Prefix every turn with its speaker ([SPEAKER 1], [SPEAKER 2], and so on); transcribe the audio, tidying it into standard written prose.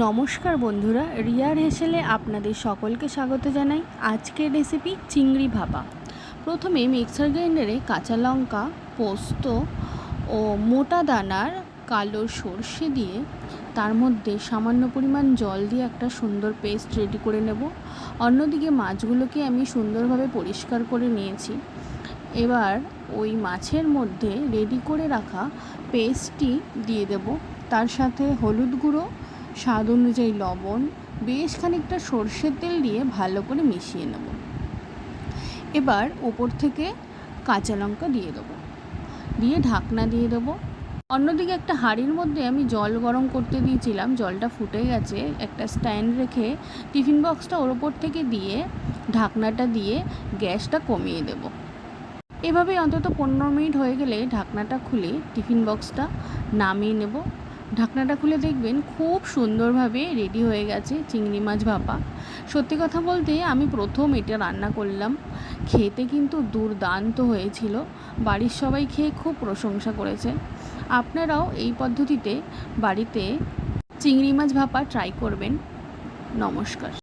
[SPEAKER 1] নমস্কার বন্ধুরা, রিয়ার হেসেলে আপনাদের সকলকে স্বাগত জানাই। আজকের রেসিপি চিংড়ি ভাপা। প্রথমে মিক্সার গ্রাইন্ডারে কাঁচা লঙ্কা, পোস্ত ও মোটা দানার কালো সর্ষে দিয়ে তার মধ্যে সামান্য পরিমাণ জল দিয়ে একটা সুন্দর পেস্ট রেডি করে নেব। অন্যদিকে মাছগুলোকে আমি সুন্দরভাবে পরিষ্কার করে নিয়েছি। এবার ওই মাছের মধ্যে রেডি করে রাখা পেস্টটি দিয়ে দেব। তার সাথে হলুদ গুঁড়ো, স্বাদ অনুযায়ী লবণ, বেশ খানিকটা সর্ষের তেল দিয়ে ভালো করে মিশিয়ে নেব। এবার ওপর থেকে কাঁচা লঙ্কা দিয়ে দেবো, দিয়ে ঢাকনা দিয়ে দেবো। অন্যদিকে একটা হাঁড়ির মধ্যে আমি জল গরম করতে দিয়েছিলাম, জলটা ফুটে গেছে। একটা স্ট্যান্ড রেখে টিফিন বক্সটা ওর ওপর থেকে দিয়ে ঢাকনাটা দিয়ে গ্যাসটা কমিয়ে দেব। এভাবে অন্তত 15 মিনিট হয়ে গেলে ঢাকনাটা খুলে টিফিন বক্সটা নামিয়ে নেব। ঢাকনাটা খুলে দেখবেন খুব সুন্দরভাবে রেডি হয়ে গেছে চিংড়ি মাছ ভাপা। সত্যি কথা বলতে আমি প্রথম এটা রান্না করলাম, খেতে কিন্তু দুর্দান্ত হয়েছিল। বাড়ির সবাই খেয়ে খুব প্রশংসা করেছে। আপনারাও এই পদ্ধতিতে বাড়িতে চিংড়ি মাছ ভাপা ট্রাই করবেন। নমস্কার।